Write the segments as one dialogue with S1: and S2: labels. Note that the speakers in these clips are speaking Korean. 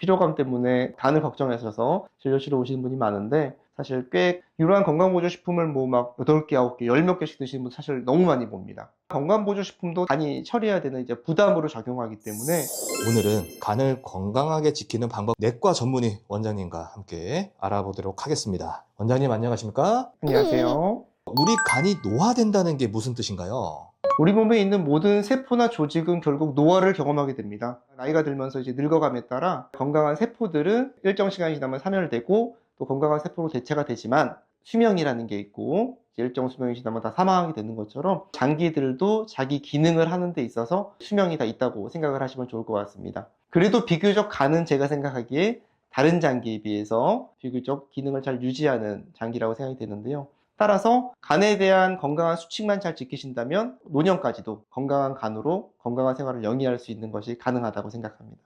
S1: 피로감 때문에 간을 걱정하셔서 진료실에 오시는 분이 많은데, 사실 꽤 이러한 건강보조식품을 뭐 막 8개, 9개, 10몇 개씩 드시는 분 사실 너무 많이 봅니다. 건강보조식품도 간이 처리해야 되는 이제 부담으로 작용하기 때문에.
S2: 오늘은 간을 건강하게 지키는 방법, 내과 전문의 원장님과 함께 알아보도록 하겠습니다. 원장님 안녕하십니까?
S1: 안녕하세요.
S2: 우리 간이 노화된다는 게 무슨 뜻인가요?
S1: 우리 몸에 있는 모든 세포나 조직은 결국 노화를 경험하게 됩니다. 나이가 들면서 이제 늙어감에 따라 건강한 세포들은 일정 시간이 지나면 사멸되고 또 건강한 세포로 대체가 되지만, 수명이라는 게 있고 일정 수명이 지나면 다 사망하게 되는 것처럼 장기들도 자기 기능을 하는 데 있어서 수명이 다 있다고 생각을 하시면 좋을 것 같습니다. 그래도 비교적 간은 제가 생각하기에 다른 장기에 비해서 비교적 기능을 잘 유지하는 장기라고 생각이 되는데요. 따라서 간에 대한 건강한 수칙만 잘 지키신다면 노년까지도 건강한 간으로 건강한 생활을 영위할 수 있는 것이 가능하다고 생각합니다.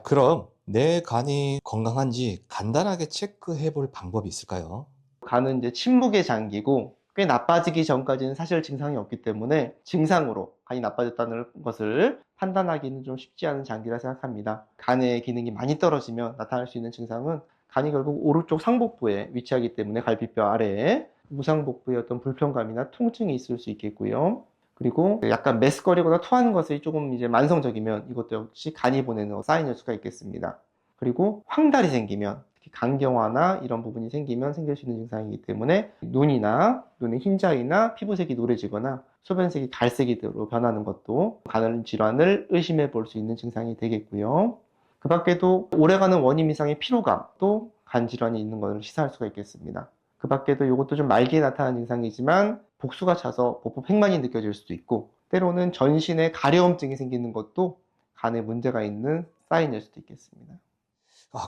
S2: 그럼 내 간이 건강한지 간단하게 체크해 볼 방법이 있을까요?
S1: 간은 이제 침묵의 장기고 꽤 나빠지기 전까지는 사실 증상이 없기 때문에 증상으로 간이 나빠졌다는 것을 판단하기는 좀 쉽지 않은 장기라 생각합니다. 간의 기능이 많이 떨어지면 나타날 수 있는 증상은, 간이 결국 오른쪽 상복부에 위치하기 때문에 갈비뼈 아래에 무상복부의 어떤 불편감이나 통증이 있을 수 있겠고요. 그리고 약간 메스거리거나 토하는 것이 조금 이제 만성적이면 이것도 역시 간이 보내는 사인일 수가 있겠습니다. 그리고 황달이 생기면, 특히 간경화나 이런 부분이 생기면 생길 수 있는 증상이기 때문에 눈이나 눈의 흰자위나 피부색이 노래지거나 소변색이 갈색으로 변하는 것도 간 질환을 의심해 볼 수 있는 증상이 되겠고요. 그 밖에도 오래가는 원인 이상의 피로감도 간 질환이 있는 것을 시사할 수가 있겠습니다. 그 밖에도 이것도 좀 말기에 나타나는 증상이지만 복수가 차서 보폭 횡만이 느껴질 수도 있고, 때로는 전신에 가려움증이 생기는 것도 간에 문제가 있는 사인일 수도 있겠습니다.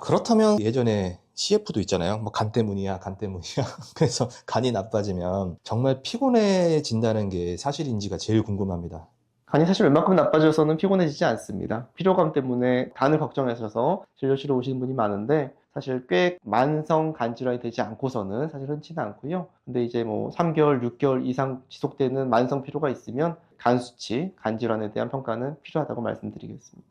S2: 그렇다면 예전에 CF도 있잖아요. 뭐 간 때문이야, 간 때문이야. 그래서 간이 나빠지면 정말 피곤해진다는 게 사실인지가 제일 궁금합니다.
S1: 간이 사실 웬만큼 나빠져서는 피곤해지지 않습니다. 피로감 때문에 간을 걱정하셔서 진료실에 오시는 분이 많은데, 사실 꽤 만성 간 질환이 되지 않고서는 사실 흔치는 않고요. 근데 이제 뭐 3개월, 6개월 이상 지속되는 만성 피로가 있으면 간 수치, 간 질환에 대한 평가는 필요하다고 말씀드리겠습니다.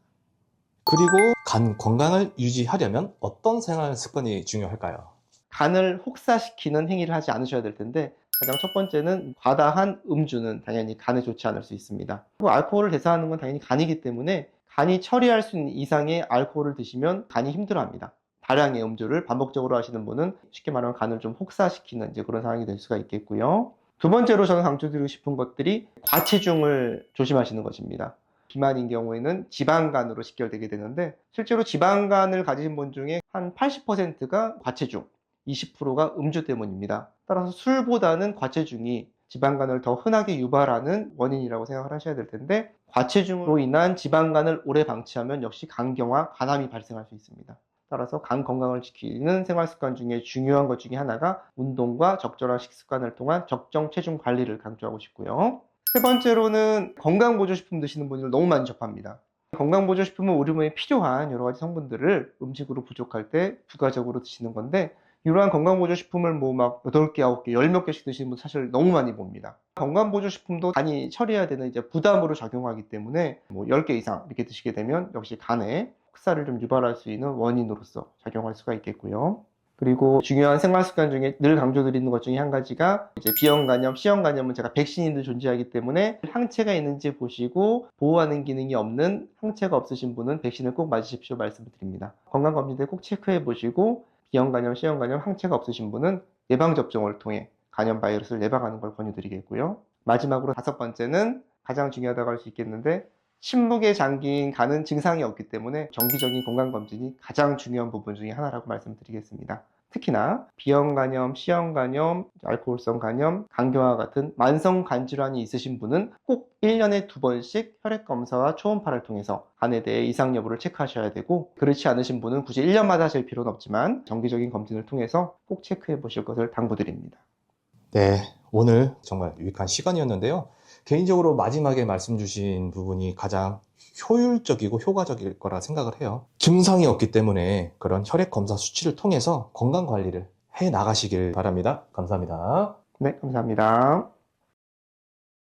S2: 그리고 간 건강을 유지하려면 어떤 생활 습관이 중요할까요?
S1: 간을 혹사시키는 행위를 하지 않으셔야 될 텐데, 가장 첫 번째는 과다한 음주는 당연히 간에 좋지 않을 수 있습니다. 그리고 알코올을 대사하는 건 당연히 간이기 때문에 간이 처리할 수 있는 이상의 알코올을 드시면 간이 힘들어합니다. 다량의 음주를 반복적으로 하시는 분은 쉽게 말하면 간을 좀 혹사시키는 이제 그런 상황이 될 수가 있겠고요. 두 번째로 저는 강조드리고 싶은 것들이 과체중을 조심하시는 것입니다. 비만인 경우에는 지방간으로 직결되게 되는데, 실제로 지방간을 가지신 분 중에 한 80%가 과체중, 20%가 음주 때문입니다. 따라서 술보다는 과체중이 지방간을 더 흔하게 유발하는 원인이라고 생각을 하셔야 될 텐데, 과체중으로 인한 지방간을 오래 방치하면 역시 간경화, 간암이 발생할 수 있습니다. 따라서 간 건강을 지키는 생활습관 중에 중요한 것 중에 하나가 운동과 적절한 식습관을 통한 적정 체중 관리를 강조하고 싶고요. 세 번째로는 건강보조식품 드시는 분들 너무 많이 접합니다. 건강보조식품은 우리 몸에 필요한 여러 가지 성분들을 음식으로 부족할 때 부가적으로 드시는 건데, 이러한 건강보조식품을 뭐 막 8개, 9개, 10몇 개씩 드시는 분 사실 너무 많이 봅니다. 건강보조식품도 간이 처리해야 되는 이제 부담으로 작용하기 때문에 뭐 10개 이상 이렇게 드시게 되면 역시 간에 혹사를 좀 유발할 수 있는 원인으로서 작용할 수가 있겠고요. 그리고 중요한 생활 습관 중에 늘 강조드리는 것 중에 한 가지가 이제 B형간염, C형간염은 제가 백신이 존재하기 때문에 항체가 있는지 보시고 보호하는 기능이 없는 항체가 없으신 분은 백신을 꼭 맞으십시오 말씀을 드립니다. 건강검진 때 꼭 체크해 보시고 B형간염, C형간염 항체가 없으신 분은 예방접종을 통해 간염 바이러스를 예방하는 걸 권유드리겠고요. 마지막으로 다섯 번째는 가장 중요하다고 할 수 있겠는데, 침묵의 장기인 간은 증상이 없기 때문에 정기적인 건강검진이 가장 중요한 부분 중에 하나라고 말씀드리겠습니다. 특히나 B형간염, C형간염, 알코올성 간염, 간경화 같은 만성 간 질환이 있으신 분은 꼭 1년에 2번씩 혈액검사와 초음파를 통해서 간에 대해 이상 여부를 체크하셔야 되고, 그렇지 않으신 분은 굳이 1년마다 하실 필요는 없지만 정기적인 검진을 통해서 꼭 체크해 보실 것을 당부드립니다.
S2: 네, 오늘 정말 유익한 시간이었는데요. 개인적으로 마지막에 말씀 주신 부분이 가장 효율적이고 효과적일 거라 생각을 해요. 증상이 없기 때문에 그런 혈액 검사 수치를 통해서 건강 관리를 해 나가시길 바랍니다. 감사합니다.
S1: 네, 감사합니다.